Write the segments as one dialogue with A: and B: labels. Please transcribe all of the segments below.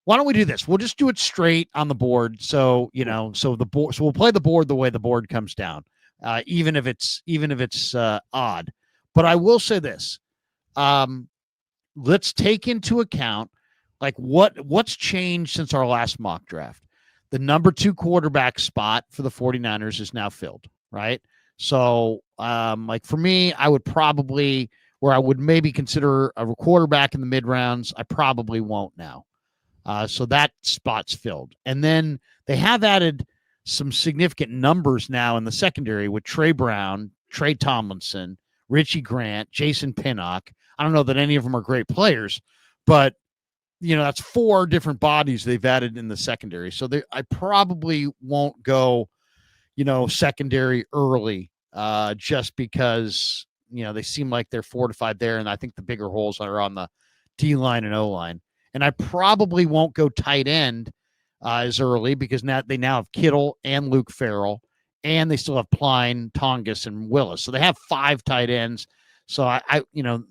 A: Why don't we do this? We'll just do it straight on the board. So, so the board, so we'll play the board the way the board comes down, even if it's odd. But I will say this. Let's take into account like what's changed since our last mock draft. The number 2 quarterback spot for the 49ers is now filled, right? So, like for me, I would probably, where I would maybe consider a quarterback in the mid rounds, I probably won't now. So that spot's filled. And then they have added some significant numbers now in the secondary with Trey Brown, Trey Tomlinson, Richie Grant, Jason Pinnock. I don't know that any of them are great players, but that's 4 different bodies they've added in the secondary. So I probably won't go, secondary early, just because, they seem like they're fortified there. And I think the bigger holes are on the D line and O line. And I probably won't go tight end as early because now they have Kittle and Luke Farrell, and they still have Pline, Tongas, and Willis. So they have 5 tight ends. So I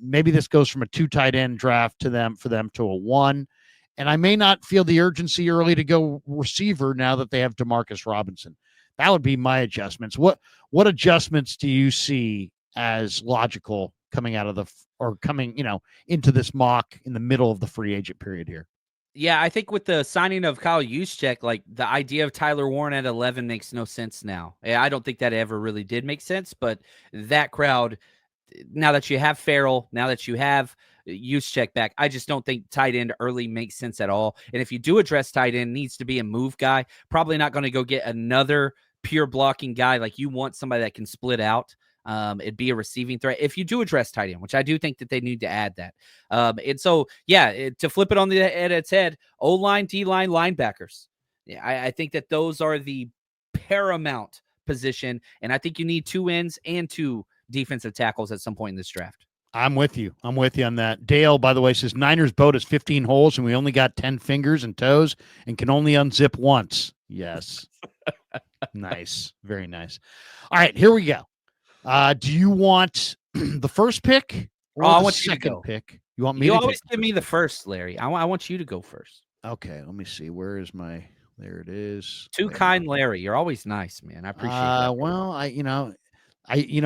A: maybe this goes from a 2 tight end draft for them to a 1. And I may not feel the urgency early to go receiver now that they have Demarcus Robinson. That would be my adjustments. What adjustments do you see as logical coming out of coming into this mock in the middle of the free agent period here?
B: Yeah, I think with the signing of Kyle Juszczyk, like the idea of Tyler Warren at 11 makes no sense now. I don't think that ever really did make sense, but that crowd, now that you have Farrell, now that you have Juszczyk back, I just don't think tight end early makes sense at all. And if you do address tight end, needs to be a move guy. Probably not going to go get another pure blocking guy. Like you want somebody that can split out. It'd be a receiving threat if you do address tight end, which I do think that they need to add that. And so, to flip it on the head, its head, O-line, D-line, linebackers. Yeah, I think that those are the paramount position, and I think you need 2 ends and 2 defensive tackles at some point in this draft.
A: I'm with you on that. Dale, by the way, says Niners boat has 15 holes and we only got 10 fingers and toes and can only unzip once. Yes. Nice. Very nice. All right, here we go. Do you want the first pick or
B: I
A: the
B: want you to
A: second
B: go.
A: pick? You want me
B: You
A: to
B: always give me the first, Larry. I want you to go first.
A: Okay, let me see. Where is my – there it is.
B: Too kind, Larry. You're always nice, man. I appreciate that.
A: Well,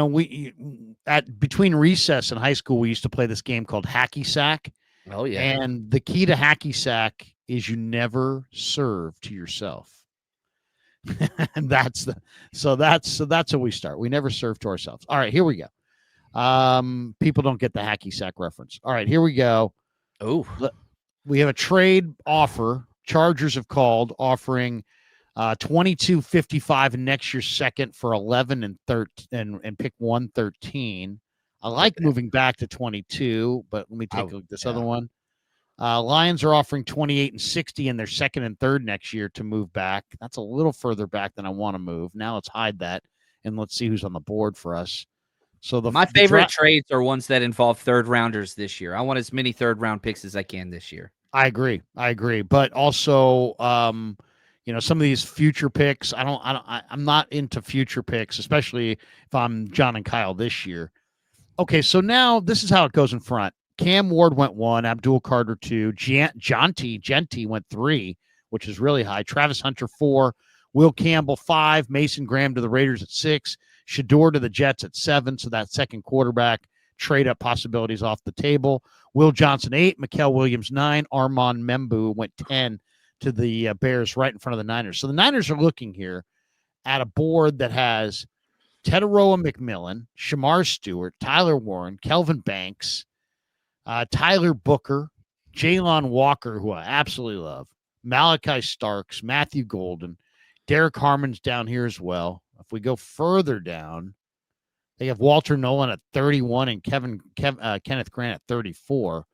A: we at between recess and high school, we used to play this game called hacky sack.
B: Oh, yeah.
A: And the key to hacky sack is you never serve to yourself. And that's how we start. We never serve to ourselves. All right, here we go. People don't get the hacky sack reference. All right, here we go.
B: Oh,
A: we have a trade offer. Chargers have called offering $22.55 next year's second for 11 and 13 and pick 113. I like moving back to 22, but let me take a look at this other one. Lions are offering 28 and 60 in their second and third next year to move back. That's a little further back than I want to move. Now let's hide that and let's see who's on the board for us. So my
B: favorite trades are ones that involve third rounders this year. I want as many third round picks as I can this year.
A: I agree. But also, some of these future picks, I'm not into future picks, especially if I'm John and Kyle this year. Okay, so now this is how it goes in front. Cam Ward went 1, Abdul Carter 2, Genti went 3, which is really high. Travis Hunter 4, Will Campbell 5, Mason Graham to the Raiders at 6, Shador to the Jets at 7. So that second quarterback trade up possibilities off the table. Will Johnson 8, Mikael Williams 9, Armand Membu went 10 to the Bears right in front of the Niners. So the Niners are looking here at a board that has Tetaroa McMillan, Shamar Stewart, Tyler Warren, Kelvin Banks, Tyler Booker, Jalen Walker, who I absolutely love, Malachi Starks, Matthew Golden, Derek Harmon's down here as well. If we go further down, they have Walter Nolan at 31 and Kenneth Grant at 34,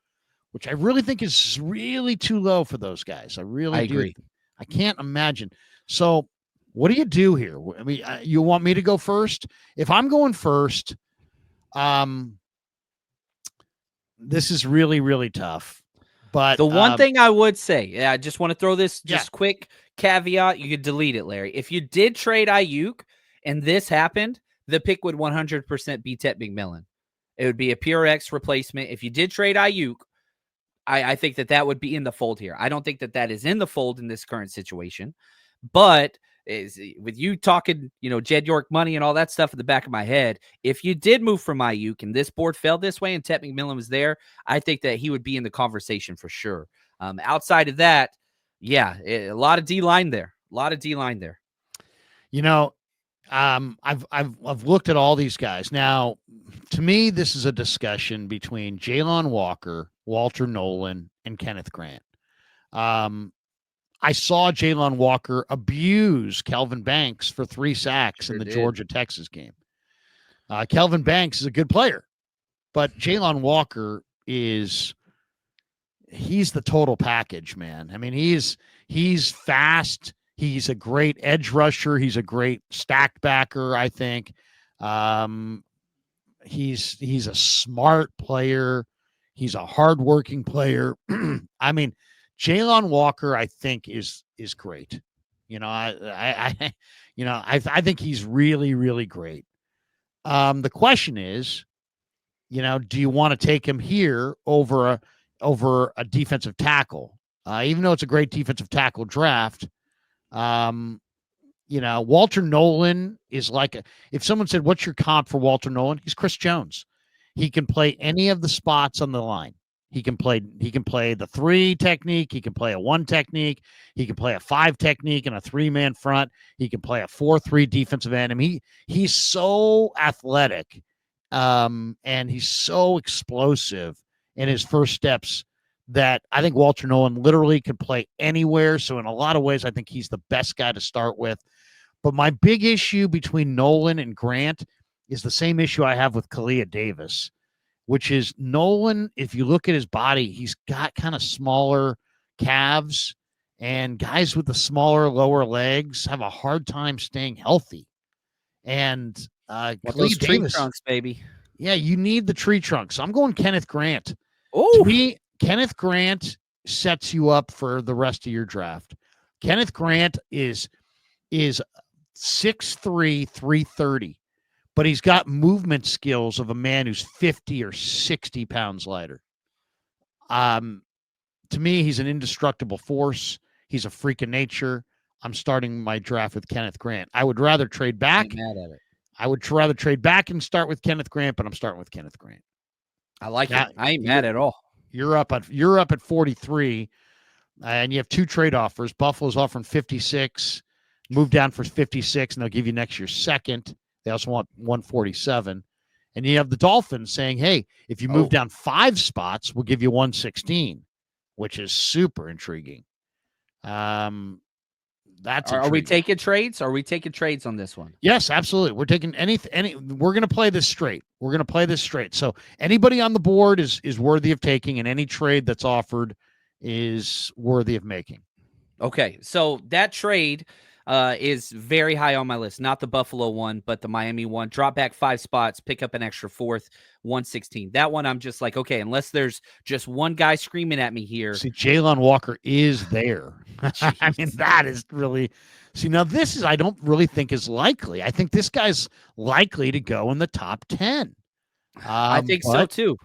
A: which I really think is really too low for those guys. I agree. I can't imagine. So what do you do here? I mean, you want me to go first? If I'm going first, this is really, really tough. But
B: the one thing I would say, I just want to throw this quick caveat. You could delete it, Larry. If you did trade Ayuk and this happened, the pick would 100% be Tet McMillan. It would be a pure X replacement. If you did trade Ayuk, I think that would be in the fold here. I don't think that is in the fold in this current situation. But with you talking, Jed York money and all that stuff in the back of my head, if you did move from Ayuk and this board fell this way and Ted McMillan was there, I think that he would be in the conversation for sure. Outside of that, yeah, a lot of D-line there. A lot of D-line there.
A: I've looked at all these guys. Now, to me, this is a discussion between Jalon Walker, Walter Nolan, and Kenneth Grant. I saw Jalon Walker abuse Kelvin Banks for 3 sacks in the Georgia-Texas game. Kelvin Banks is a good player, but Jalon Walker he's the total package, man. I mean, he's fast. He's a great edge rusher. He's a great stacked backer, I think. He's a smart player. He's a hardworking player. I mean, Jalon Walker, I think, is great. I think he's really, really great. The question is, do you want to take him here over a defensive tackle? Even though it's a great defensive tackle draft, Walter Nolan is if someone said, "What's your comp for Walter Nolan?" He's Chris Jones. He can play any of the spots on the line. He can play the 3 technique. He can play a 1 technique. He can play a 5 technique and a 3-man front. He can play a 4-3 defensive end. I mean, he's so athletic, and he's so explosive in his first steps that I think Walter Nolan literally could play anywhere. So in a lot of ways, I think he's the best guy to start with. But my big issue between Nolan and Grant is the same issue I have with Kalia Davis, which is Nolan, if you look at his body, he's got kind of smaller calves, and guys with the smaller lower legs have a hard time staying healthy. And
B: those tree trunks, baby.
A: Yeah, you need the tree trunks. So I'm going Kenneth Grant.
B: Oh,
A: to me, Kenneth Grant sets you up for the rest of your draft. Kenneth Grant is 6'3", 330. But he's got movement skills of a man who's 50 or 60 pounds lighter. To me, he's an indestructible force. He's a freak of nature. I'm starting my draft with Kenneth Grant. I would rather trade back.
B: I'm mad at it.
A: I would rather trade back and start with Kenneth Grant, but I'm starting with Kenneth Grant.
B: I like it. I ain't mad at all.
A: You're up at 43, and you have 2 trade offers. Buffalo's offering 56. Move down for 56, and they'll give you next year's second. They also want 147. And you have the Dolphins saying, hey, if you move down 5 spots, we'll give you 116, which is super intriguing. Are
B: we taking trades? Are we taking trades on this one?
A: Yes, absolutely. We're taking we're going to play this straight. So anybody on the board is worthy of taking, and any trade that's offered is worthy of making.
B: Okay. So that trade is very high on my list. Not the Buffalo one, but the Miami one. Drop back 5 spots, pick up an extra 4th, 116. That one I'm just like, okay, unless there's just one guy screaming at me here.
A: See, Jalon Walker is there. I mean, that is really – see, now this is – I don't really think is likely. I think this guy's likely to go in the top 10.
B: I think so too.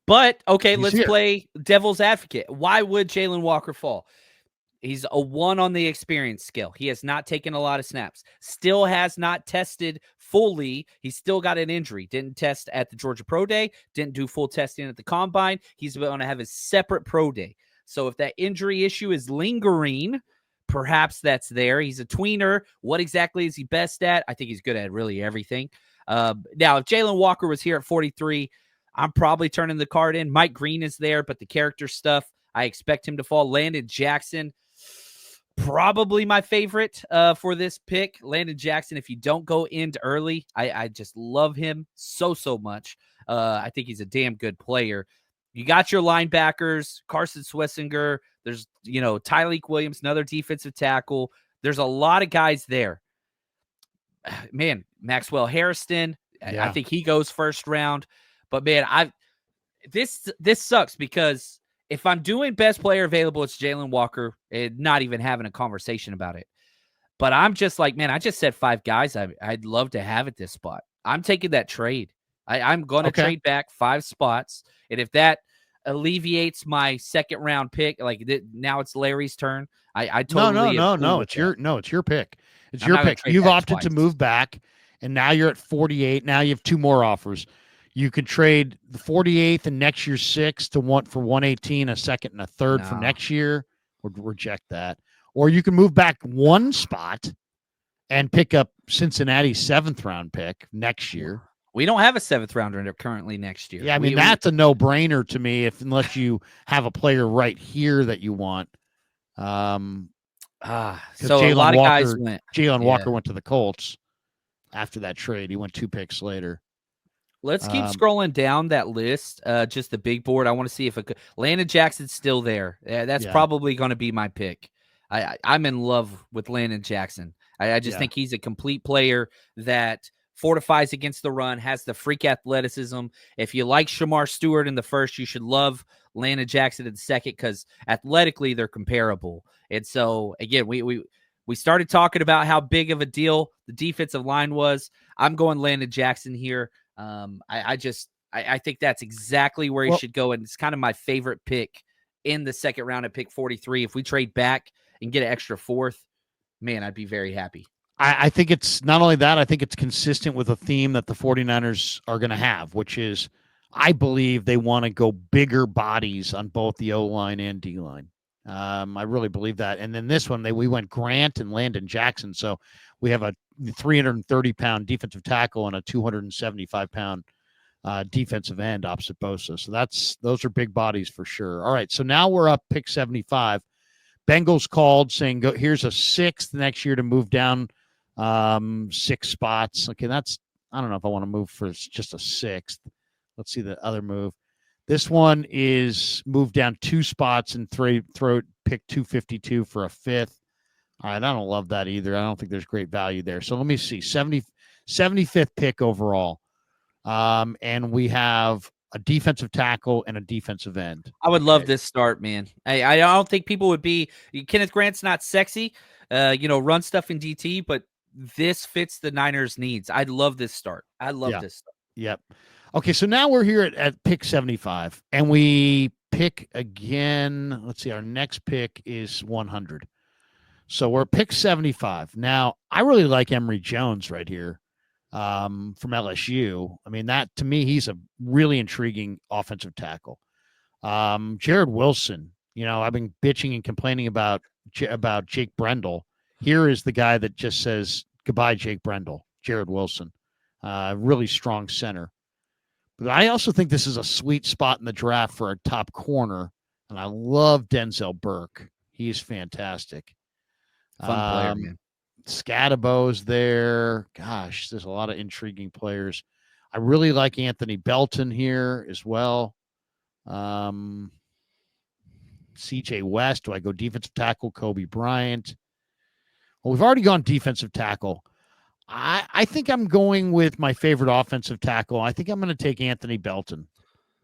B: But, okay, let's play devil's advocate. Why would Jalon Walker fall? He's a 1 on the experience scale. He has not taken a lot of snaps. Still has not tested fully. He's still got an injury. Didn't test at the Georgia Pro Day. Didn't do full testing at the Combine. He's going to have his separate Pro Day. So if that injury issue is lingering, perhaps that's there. He's a tweener. What exactly is he best at? I think he's good at really everything. Now, if Jalon Walker was here at 43, I'm probably turning the card in. Mike Green is there, but the character stuff, I expect him to fall. Landon Jackson, probably my favorite for this pick. Landon Jackson, if you don't go into early, I just love him so much. I think he's a damn good player. You got your linebackers, Carson Swessinger. There's, Tyleek Williams, another defensive tackle. There's a lot of guys there. Man, Maxwell Harrison, yeah. I think he goes first round. But, man, this sucks because if I'm doing best player available, it's Jalon Walker, and not even having a conversation about it. But I'm just like, man, I just said 5 guys I'd love to have at this spot. I'm taking that trade. I'm going to trade back 5 spots. And if that alleviates my second round pick. Like now it's Larry's turn. I
A: No,
B: totally am cool with
A: it's
B: that.
A: your pick. It's
B: I'm
A: your
B: not going to
A: pick.
B: trade
A: You've
B: back
A: opted to
B: twice.
A: move back, and now you're at 48. Now you have two more offers. You could trade the 48th and next year's 6th to one for 118, a second and a third for
B: No.
A: next year. Would reject that. Or you can move back one spot and pick up Cincinnati's 7th round pick next year.
B: We don't have a 7th rounder currently next year.
A: Yeah, I mean that's a no-brainer to me unless you have a player right here that you want. Because
B: so a lot of guys went.
A: Jalen
B: Yeah.
A: Walker went to the Colts after that trade. He went 2 picks later.
B: Let's keep scrolling down that list. Just the big board. I want to see if Landon Jackson's still there. That's probably going to be my pick. I'm in love with Landon Jackson. I just think he's a complete player that fortifies against the run, has the freak athleticism. If you like Shamar Stewart in the first, you should love Landon Jackson in the second because athletically they're comparable. And so again, we started talking about how big of a deal the defensive line was. I'm going Landon Jackson here. I think that's exactly where he should go, and it's kind of my favorite pick in the second round at pick 43. If we trade back and get an extra 4th, man, I'd be very happy.
A: I think it's not only that, I think it's consistent with a theme that the 49ers are going to have, which is I believe they want to go bigger bodies on both the O-line and D-line. I really believe that. And then this one, we went Grant and Landon Jackson. So we have a 330-pound defensive tackle and a 275-pound defensive end opposite Bosa. So those are big bodies for sure. All right, so now we're up pick 75. Bengals called saying, "Go here's a 6th next year to move down 6 spots." Okay, I don't know if I want to move for just a 6th. Let's see the other move. This one is move down 2 spots and throw pick 252 for a 5th. All right, I don't love that either. I don't think there's great value there. So let me see. 75th pick overall. And we have a defensive tackle and a defensive end.
B: I would love this start, man. I don't think people would be Kenneth Grant's not sexy, run stuff in DT, but this fits the Niners' needs. I'd love this start. I love this start.
A: Yep. Okay, so now we're here at pick 75, and we pick again. Let's see, our next pick is 100. So we're pick 75. Now, I really like Emory Jones right here from LSU. I mean, that to me, he's a really intriguing offensive tackle. Jared Wilson, I've been bitching and complaining about Jake Brendel. Here is the guy that just says goodbye, Jake Brendel, Jared Wilson. Really strong center. But I also think this is a sweet spot in the draft for a top corner, and I love Denzel Burke. He's fantastic.
B: Fun player, man.
A: Scadabo's there. Gosh, there's a lot of intriguing players. I really like Anthony Belton here as well. CJ West. Do I go defensive tackle? Kobe Bryant. Well, we've already gone defensive tackle. I think I'm going with my favorite offensive tackle. I think I'm going to take Anthony Belton.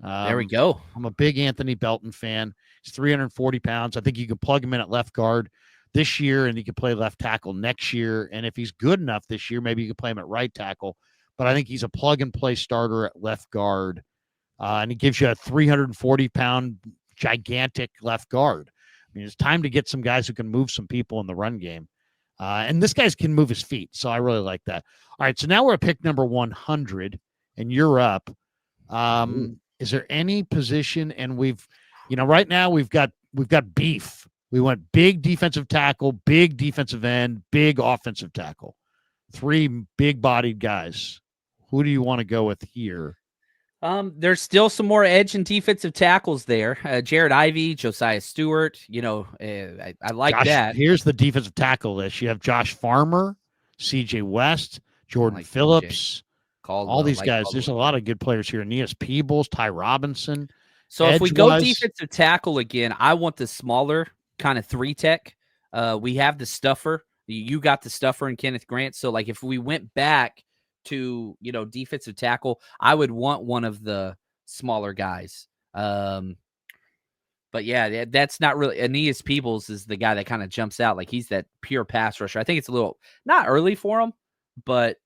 B: There we go.
A: I'm a big Anthony Belton fan. He's 340 pounds. I think you can plug him in at left guard this year, and he can play left tackle next year. And if he's good enough this year, maybe you can play him at right tackle. But I think he's a plug-and-play starter at left guard. And he gives you a 340-pound, gigantic left guard. I mean, it's time to get some guys who can move some people in the run game. And this guy can move his feet, so I really like that. All right, so now we're at pick number 100, and you're up. Is there any position? And right now we've got beef. We went big defensive tackle, big defensive end, big offensive tackle. 3 big-bodied guys. Who do you want to go with here?
B: There's still some more edge and defensive tackles there. Jared Ivey, Josiah Stewart. I like that.
A: Here's the defensive tackle list. You have Josh Farmer, CJ West, Jordan Phillips, all these guys. There's a lot of good players here. Aeneas Peebles, Ty Robinson.
B: So if we go defensive tackle again, I want the smaller kind of 3-tech. We have the stuffer. You got the stuffer and Kenneth Grant. So like if we went back to defensive tackle, I would want one of the smaller guys. But yeah, that's not really Aeneas Peebles is the guy that kind of jumps out. Like he's that pure pass rusher. I think it's a little not early for him, but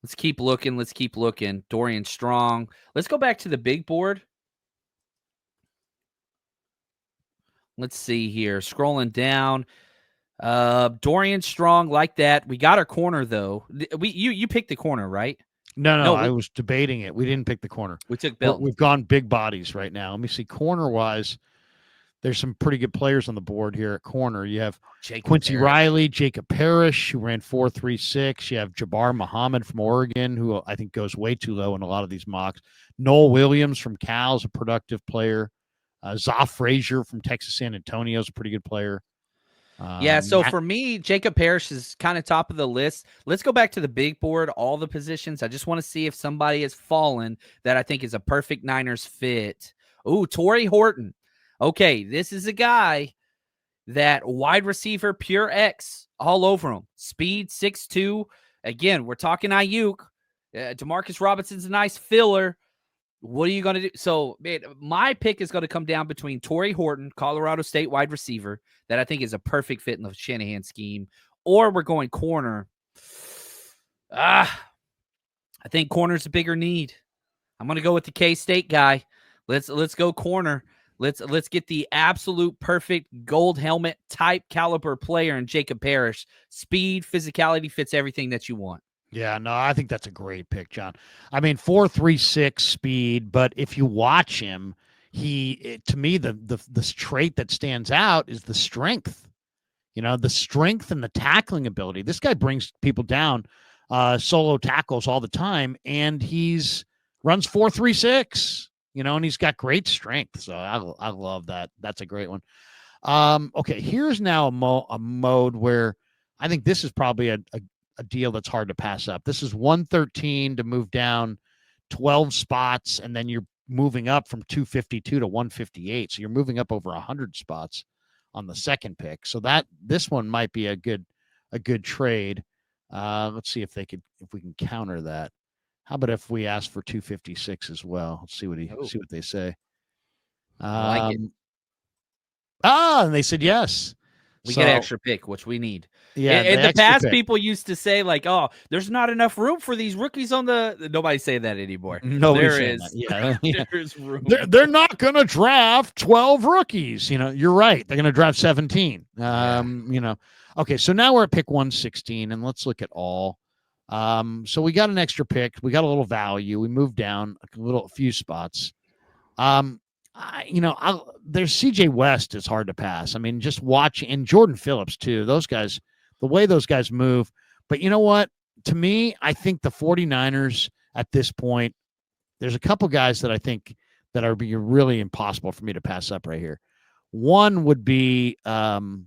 B: Let's keep looking. Let's keep looking. Dorian Strong. Let's go back to the big board. Let's see here. Scrolling down. Dorian Strong, like that. We got our corner though. You picked the corner, right?
A: No,
B: No,
A: I was debating it. We didn't pick the corner.
B: we took Belton.
A: We've gone big bodies right now. Let me see. Corner wise, there's some pretty good players on the board here at corner. You have Quincy Riley, Jacob Parrish, who ran 4.36. You have Jabbar Muhammad from Oregon, who I think goes way too low in a lot of these mocks. Noel Williams from Cal is a productive player. Zoff Frazier from Texas San Antonio is a pretty good player.
B: Yeah, so for me, Jacob Parrish is kind of top of the list. Let's go back to the big board, all the positions. I just want to see if somebody has fallen that I think is a perfect Niners fit. Ooh, Torrey Horton. Okay, this is a guy that wide receiver, pure X, all over him. Speed, 6'2". Again, we're talking Ayuk. Demarcus Robinson's a nice filler. What are you going to do? So, man, my pick is going to come down between Torrey Horton, Colorado State wide receiver, that I think is a perfect fit in the Shanahan scheme, or we're going corner. I think corner's a bigger need. I'm going to go with the K-State guy. Let's go corner. Let's get the absolute perfect gold helmet type caliber player in Jacob Parrish. Speed, physicality, fits everything that you want.
A: Yeah, no, I think that's a great pick, John. I mean, 4.36 speed, but if you watch him, to me, the trait that stands out is the strength. You know, the strength and the tackling ability. This guy brings people down, solo tackles all the time, and runs 4.36. You know, and he's got great strength. So I love that. That's a great one. Okay, here's now a mode where I think this is probably a deal that's hard to pass up. This is 113 to move down 12 spots, and then you're moving up from 252 to 158. So you're moving up over 100 spots on the second pick. So this one might be a good trade. Let's see if we can counter that. How about if we ask for 256 as well? Let's see what they say.
B: I like it.
A: And they said yes.
B: We get an extra pick, which we need.
A: Yeah.
B: In the past, people used to say, like, oh, there's not enough room for these rookies on the. Nobody's saying that anymore.
A: Nobody's saying that. Yeah.
B: There's room.
A: They're not going to draft 12 rookies. You know, you're right. They're going to draft 17. You know. Okay, so now we're at pick 116, and let's look at all. So we got an extra pick. We got a little value. We moved down a few spots. There's CJ West is hard to pass. I mean, just watch, and Jordan Phillips too. Those guys, the way those guys move. But you know what? To me, I think the 49ers at this point, there's a couple guys that I think that are be really impossible for me to pass up right here. One would be Savion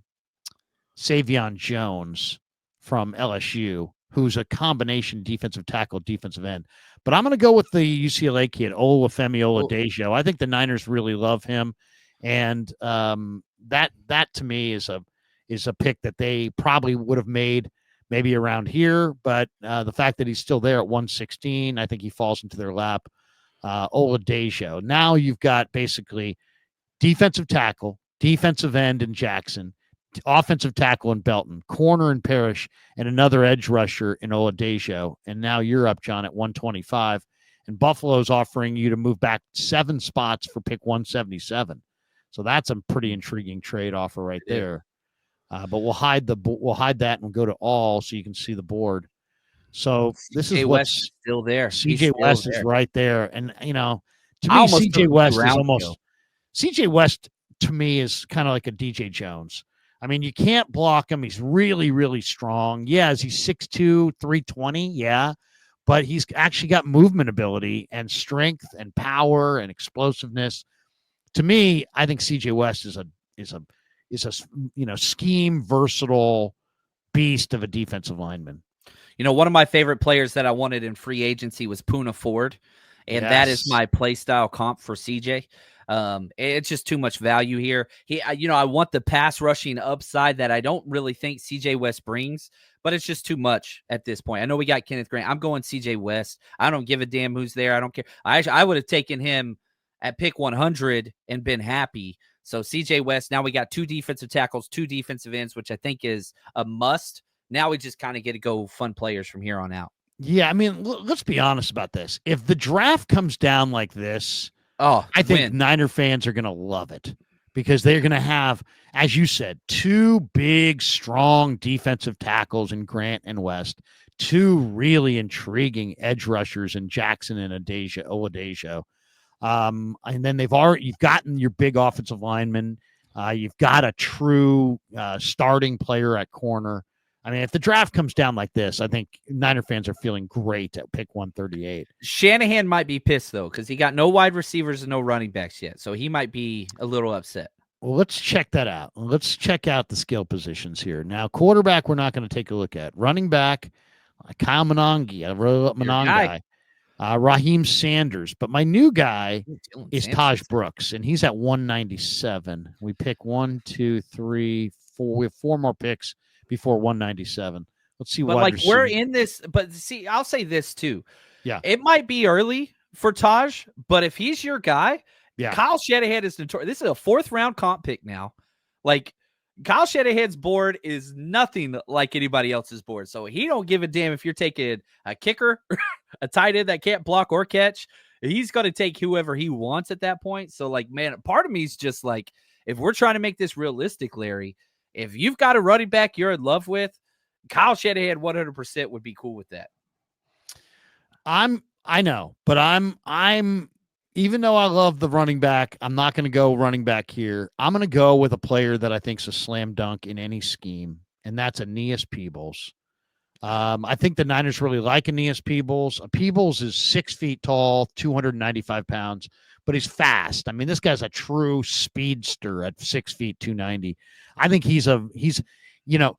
A: Jones from LSU, who's a combination defensive tackle, defensive end. But I'm going to go with the UCLA kid, Olufemi Oladejo. I think the Niners really love him, and that to me is a pick that they probably would have made maybe around here. But the fact that he's still there at 116, I think he falls into their lap. Oladejo. Now you've got basically defensive tackle, defensive end in Jackson, offensive tackle in Belton, corner in Parrish, and another edge rusher in Oladejo. And now you're up, John, at 125. And Buffalo's offering you to move back 7 spots for pick 177. So that's a pretty intriguing trade offer right there. But we'll hide that and go to all so you can see the board. So this is what's
B: still there.
A: CJ West is right there. And, you know, to me, CJ West is almost – CJ West, to me, is kind of like a DJ Jones. I mean, you can't block him. He's really, really strong. Yeah, is he 6'2", 320? Yeah. But he's actually got movement ability and strength and power and explosiveness. To me, I think CJ West is a scheme versatile beast of a defensive lineman.
B: You know, one of my favorite players that I wanted in free agency was Poona Ford, and that is my play style comp for CJ. It's just too much value here. I want the pass rushing upside that I don't really think CJ West brings, but it's just too much at this point. I know we got Kenneth Grant. I'm going CJ West. I don't give a damn who's there. I don't care. I would have taken him at pick 100 and been happy. So CJ West, now we got 2 defensive tackles, 2 defensive ends, which I think is a must. Now we just kind of get to go fun players from here on out.
A: Yeah, I mean, let's be honest about this. If the draft comes down like this,
B: Oh,
A: I think
B: win.
A: Niner fans are going to love it because they're going to have, as you said, two big, strong defensive tackles in Grant and West, two really intriguing edge rushers in Jackson and Oladejo. And then you've gotten your big offensive lineman. You've got a true starting player at corner. I mean, if the draft comes down like this, I think Niner fans are feeling great at pick 138.
B: Shanahan might be pissed though, because he got no wide receivers and no running backs yet. So he might be a little upset.
A: Well, let's check that out. Let's check out the skill positions here. Now, quarterback, we're not going to take a look at. Running back, Kyle Monangi. I wrote up
B: Your guy.
A: Monangai. Raheem Sanders. But my new guy
B: Dylan
A: is
B: Sampson's
A: Taj
B: there.
A: Brooks, and he's at 197. We pick 1, 2, 3, 4. We have 4 more picks before 197. Let's see
B: But
A: wide
B: like we're
A: receiver.
B: in this, but see, I'll say this too.
A: Yeah.
B: It might be early for Taj, but if he's your guy,
A: Yeah.
B: Kyle Shanahan is notorious. This is a 4th round comp pick now. Like Kyle Shanahan's board is nothing like anybody else's board. So he don't give a damn if you're taking a kicker, a tight end that can't block or catch. He's going to take whoever he wants at that point. So like, man, part of me is just like, if we're trying to make this realistic, Larry, if you've got a running back you're in love with, Kyle Shanahan 100% would be cool with that.
A: I know, but I'm even though I love the running back, I'm not going to go running back here. I'm going to go with a player that I think's a slam dunk in any scheme, and that's Aeneas Peebles. I think the Niners really like Aeneas Peebles. Peebles is 6 feet tall, 295 pounds, but he's fast. I mean, this guy's a true speedster at 6 feet, 290. I think he's you know,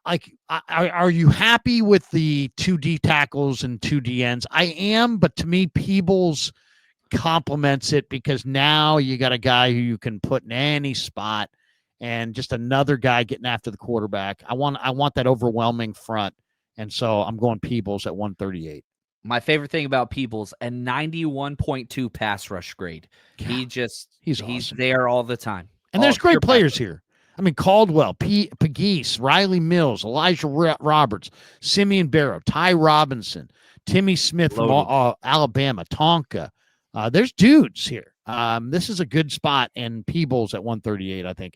A: are you happy with the 2 D tackles and 2 D ends? I am, but to me, Peebles complements it because now you got a guy who you can put in any spot and just another guy getting after the quarterback. I want that overwhelming front. And so I'm going Peebles at 138.
B: My favorite thing about Peebles, a 91.2 pass rush grade.
A: Yeah,
B: He's
A: awesome.
B: there all the time.
A: And there's great players here. I mean, Caldwell, Pegues, Riley Mills, Elijah Roberts, Simeon Barrow, Ty Robinson, Timmy Smith from Alabama, Tonka. There's dudes here. This is a good spot, and Peebles at 138, I think,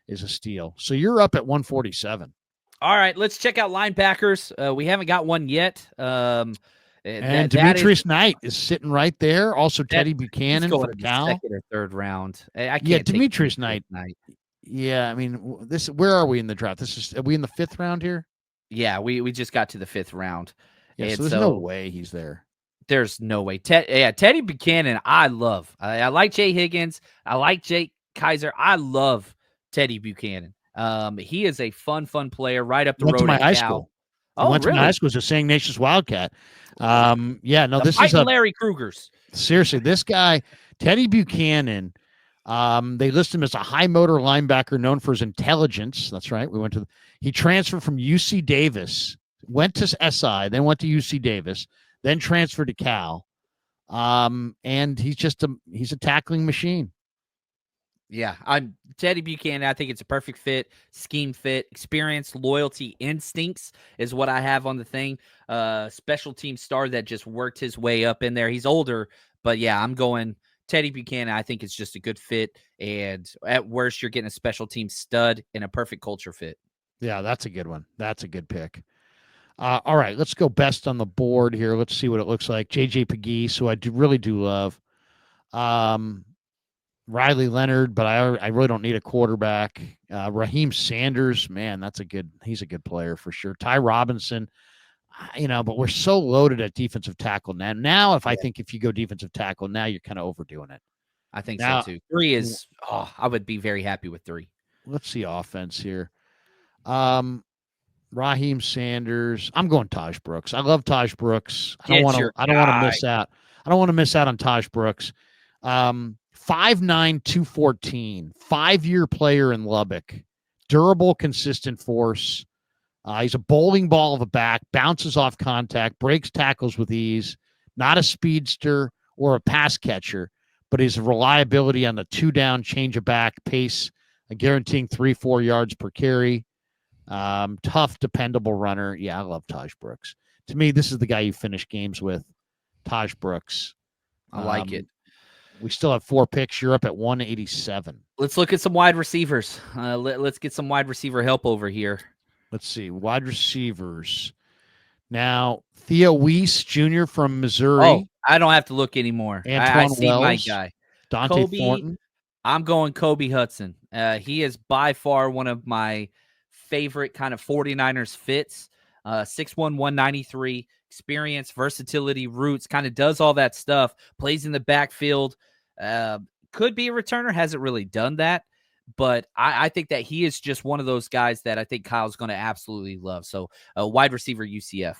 A: is a steal. So you're up at 147.
B: All right, let's check out linebackers. We haven't got one yet.
A: And Demetrius Knight is sitting right there. Also, Teddy Buchanan from Cal.
B: 2nd or 3rd round. I can't.
A: Yeah, Demetrius Knight. Yeah, I mean, where are we in the draft? Are we in the 5th round here?
B: Yeah, we just got to the 5th round.
A: Yeah, so there's no way he's there.
B: There's no way. Teddy Buchanan, I love. I like Jay Higgins. I like Jake Kaiser. I love Teddy Buchanan. He is a fun player right up the road.
A: Went to my high school. Went to my high school as a St. Ignatius Wildcat. Yeah, no, this is
B: Larry Krueger's.
A: Seriously, this guy, Teddy Buchanan. They list him as a high motor linebacker known for his intelligence. That's right. He transferred from UC Davis, went to SI, then went to UC Davis, then transferred to Cal. And he's a tackling machine.
B: Yeah, I'm Teddy Buchanan. I think it's a perfect fit, scheme fit, experience, loyalty, instincts is what I have on the thing. Special team star that just worked his way up in there. He's older, but yeah, I'm going Teddy Buchanan. I think it's just a good fit, and at worst, you're getting a special team stud and a perfect culture fit.
A: Yeah, that's a good one. That's a good pick. All right, let's go best on the board here. Let's see what it looks like. JJ Pegues, who I really do love. Riley Leonard, but I really don't need a quarterback. Raheem Sanders, man, he's a good player for sure. Ty Robinson, but we're so loaded at defensive tackle now. Now, I think if you go defensive tackle, now you're kind of overdoing it.
B: I think so too. 3 is, I would be very happy with 3.
A: Let's see offense here. Raheem Sanders. I'm going Taj Brooks. I love Taj Brooks. I don't want to miss out. I don't want to miss out on Taj Brooks. 5'9", 214, 5-year player in Lubbock, durable, consistent force. He's a bowling ball of a back, bounces off contact, breaks tackles with ease, not a speedster or a pass catcher, but his reliability on the 2-down change of back pace, guaranteeing 3-4 yards per carry. Tough, dependable runner. Yeah, I love Taj Brooks. To me, this is the guy you finish games with, Taj Brooks.
B: I like it.
A: We still have 4 picks. You're up at 187.
B: Let's look at some wide receivers. Let's get some wide receiver help over here.
A: Let's see. Wide receivers. Now, Theo Weiss Jr. from Missouri.
B: Oh, I don't have to look anymore. I
A: Antoine
B: see my
A: Wells.
B: guy.
A: Dante
B: Kobe
A: Thornton.
B: I'm going Kobe Hudson. He is by far one of my favorite kind of 49ers fits. 6'1", 193, experience, versatility, roots, kind of does all that stuff, plays in the backfield. Could be a returner, hasn't really done that. But I think that he is just one of those guys that I think Kyle's going to absolutely love. So wide receiver UCF.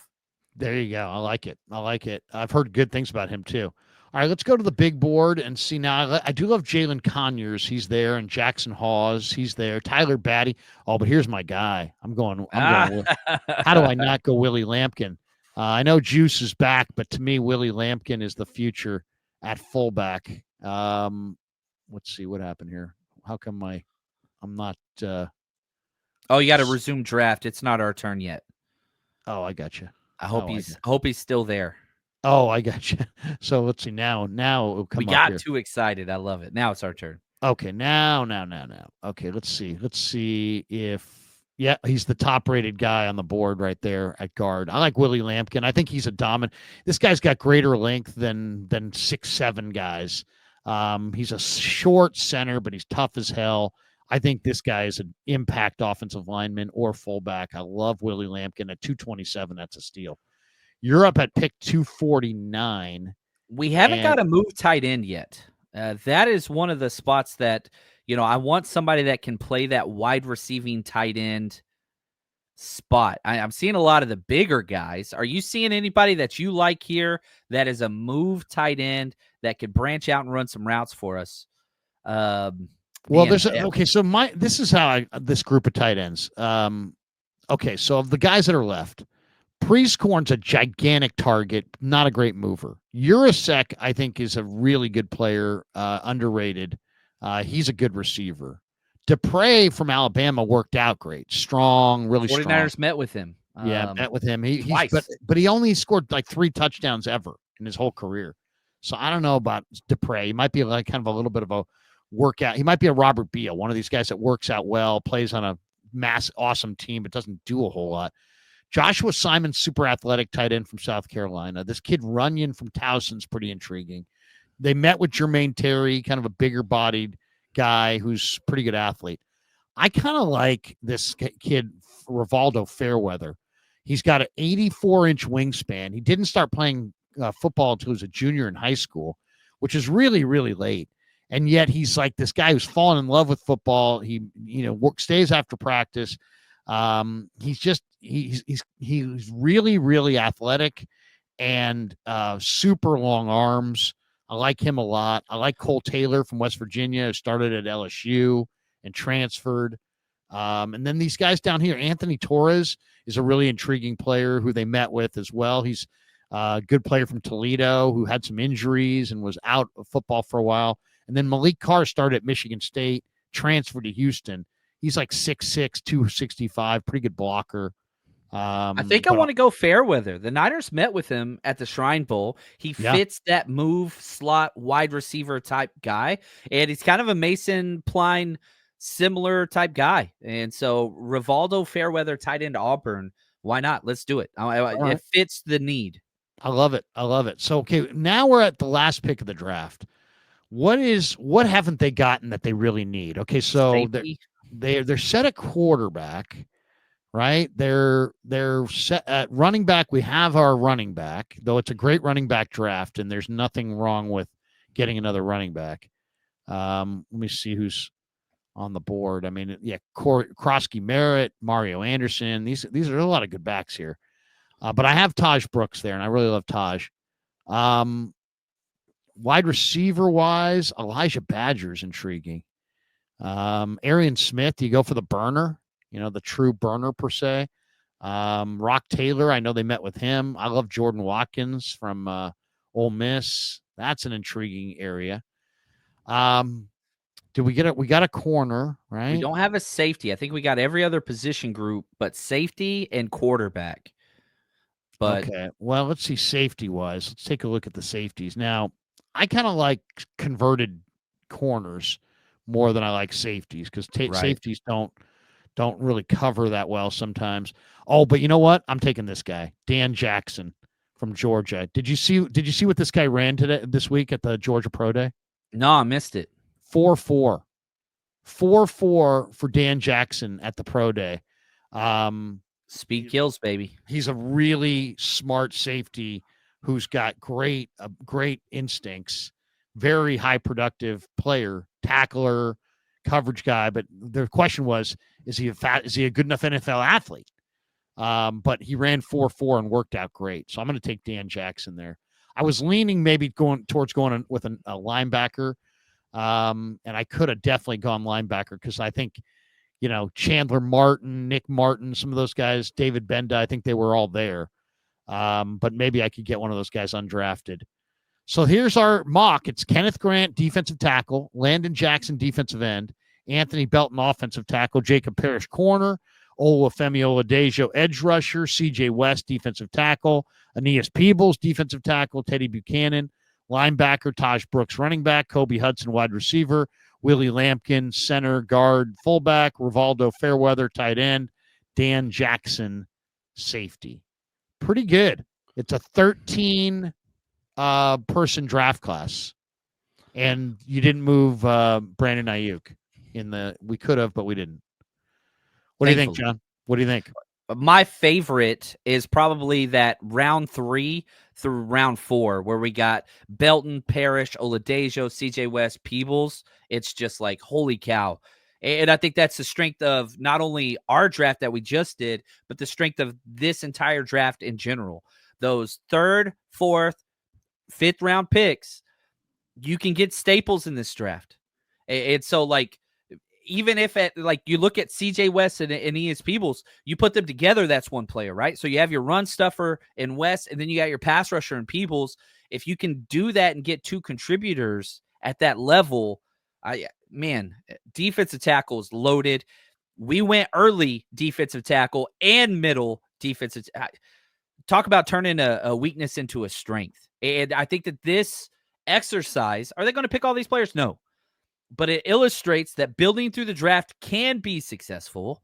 A: There you go. I like it. I like it. I've heard good things about him too. All right, let's go to the big board and see now. I do love Jalen Conyers. He's there, and Jackson Hawes. He's there. Tyler Batty. Oh, but here's my guy. I'm going. How do I not go Willie Lampkin? I know Juice is back, but to me, Willie Lampkin is the future at fullback. Let's see what happened here. How come I'm not?
B: Oh, you got to resume draft. It's not our turn yet.
A: Oh, I got you.
B: I hope he's still there.
A: Oh, I got you. So let's see now. Now it'll come.
B: We got too excited. I love it. Now it's our turn.
A: Okay, now. Okay, let's see. Let's see if he's the top-rated guy on the board right there at guard. I like Willie Lampkin. I think he's a dominant. This guy's got greater length than 6'7" guys. He's a short center, but he's tough as hell. I think this guy is an impact offensive lineman or fullback. I love Willie Lampkin at 227. That's a steal. You're up at pick 249.
B: We haven't got a move tight end yet. That is one of the spots that, I want somebody that can play that wide receiving tight end spot. I'm seeing a lot of the bigger guys. Are you seeing anybody that you like here that is a move tight end that could branch out and run some routes for us?
A: Well, okay. So this is how this group of tight ends. Okay, so of the guys that are left, Priestcorn's a gigantic target, not a great mover. Urasek, I think, is a really good player, underrated. He's a good receiver. Dupre from Alabama worked out great, strong, really 49ers strong.
B: 49ers met with him.
A: Met with him. But he only scored like 3 touchdowns ever in his whole career. So I don't know about Dupre. He might be like kind of a little bit of a workout. He might be a Robert Beal, one of these guys that works out well, plays on a awesome team, but doesn't do a whole lot. Joshua Simon, super athletic tight end from South Carolina. This kid Runyon from Towson's pretty intriguing. They met with Jermaine Terry, kind of a bigger bodied guy who's a pretty good athlete. I kind of like this kid, Rivaldo Fairweather. He's got an 84-inch wingspan. He didn't start playing football until he was a junior in high school, which is really, really late. And yet he's like this guy who's fallen in love with football. He, stays after practice. He's really, really athletic and super long arms. I like him a lot. I like Cole Taylor from West Virginia, who started at LSU and transferred. And then these guys down here, Anthony Torres is a really intriguing player who they met with as well. He's a good player from Toledo who had some injuries and was out of football for a while. And then Malik Carr started at Michigan State, transferred to Houston. He's like 6'6", 265, pretty good blocker.
B: I think I want to go Fairweather. The Niners met with him at the Shrine Bowl. He fits that move slot wide receiver type guy, and he's kind of a Mason Pline similar type guy. And so Rivaldo Fairweather tight end Auburn. Why not? Let's do it. It fits the need.
A: I love it. So, okay, now we're at the last pick of the draft. What haven't they gotten that they really need? Okay, so they're set at quarterback. Right, they're set at running back. We have our running back, though it's a great running back draft, and there's nothing wrong with getting another running back. Let me see who's on the board. I mean, Krosky Merritt, Mario Anderson. These are a lot of good backs here, but I have Taj Brooks there, and I really love Taj. Wide receiver wise, Elijah Badger's intriguing. Arian Smith, you go for the burner. The true burner per se. Rock Taylor, I know they met with him. I love Jordan Watkins from Ole Miss. That's an intriguing area. Did we get it? We got a corner, right?
B: We don't have a safety. I think we got every other position group, but safety and quarterback. But
A: Okay. Well, let's see safety wise. Let's take a look at the safeties. Now, I kind of like converted corners more than I like safeties because
B: right.
A: safeties don't really cover that well sometimes. Oh, but you know what? I'm taking this guy, Dan Jackson from Georgia. Did you see what this guy ran this week at the Georgia Pro Day?
B: No, I missed it.
A: 4.4. 4.4 for Dan Jackson at the Pro Day.
B: Speed kills, baby.
A: He's a really smart safety who's got great instincts, very high productive player, tackler, coverage guy. But the question was, is he a good enough NFL athlete? But he ran 4.4 and worked out great. So I'm going to take Dan Jackson there. I was leaning maybe going with a linebacker. And I could have definitely gone linebacker because I think, Chandler Martin, Nick Martin, some of those guys, David Benda, I think they were all there. But maybe I could get one of those guys undrafted. So here's our mock. It's Kenneth Grant, defensive tackle, Landon Jackson, defensive end, Anthony Belton, offensive tackle, Jacob Parrish, corner, Olufemi Oladejo, edge rusher, CJ West, defensive tackle, Aeneas Peebles, defensive tackle, Teddy Buchanan, linebacker, Taj Brooks, running back, Kobe Hudson, wide receiver, Willie Lampkin, center, guard, fullback, Rivaldo Fairweather, tight end, Dan Jackson, safety. Pretty good. It's a 13 person draft class, and you didn't move Brandon Ayuk we could have, but we didn't. What do you think, John? What do you think?
B: My favorite is probably that round 3 through round 4, where we got Belton, Parrish, Oladejo, CJ West, Peebles. It's just like, holy cow. And I think that's the strength of not only our draft that we just did, but the strength of this entire draft in general. Those 3rd, 4th, 5th round picks, you can get staples in this draft. And so, like, even if you look at CJ West and Aeneas Peebles, you put them together, that's one player, right? So you have your run stuffer in West, and then you got your pass rusher in Peebles. If you can do that and get 2 contributors at that level, defensive tackle is loaded. We went early defensive tackle and middle defensive. Talk about turning a weakness into a strength. And I think that this exercise, are they going to pick all these players? No. But it illustrates that building through the draft can be successful.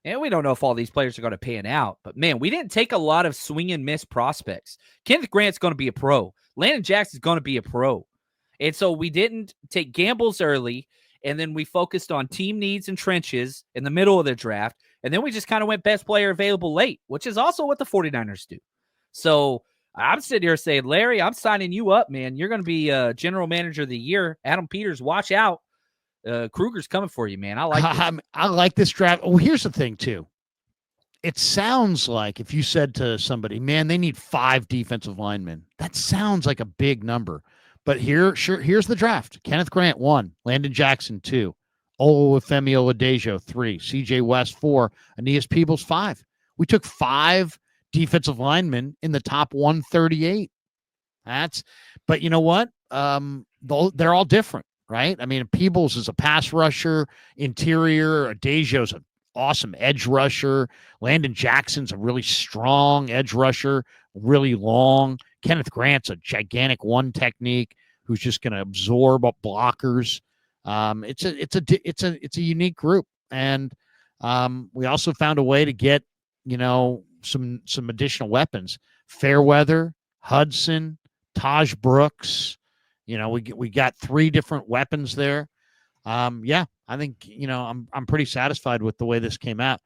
B: And we don't know if all these players are going to pan out. But, man, we didn't take a lot of swing and miss prospects. Kenneth Grant's going to be a pro. Landon Jackson's going to be a pro. And so we didn't take gambles early, and then we focused on team needs and trenches in the middle of the draft. And then we just kind of went best player available late, which is also what the 49ers do. So I'm sitting here saying, Larry, I'm signing you up, man. You're going to be general manager of the year. Adam Peters, watch out. Krueger's coming for you, man. I like this.
A: I like this draft. Oh, here's the thing, too. It sounds like if you said to somebody, man, they need 5 defensive linemen, that sounds like a big number. But here's the draft. Kenneth Grant, 1. Landon Jackson, 2. Olufemi Oladejo, 3. CJ West, 4. Aeneas Peebles, 5. We took 5 defensive linemen in the top 138. But you know what? They're all different, right? I mean, Peebles is a pass rusher, interior. Adejo's an awesome edge rusher. Landon Jackson's a really strong edge rusher, really long. Kenneth Grant's a gigantic one technique who's just going to absorb up blockers. It's a unique group, and we also found a way to get some additional weapons. Fairweather, Hudson, Taj Brooks. We got 3 different weapons there. I think I'm pretty satisfied with the way this came out.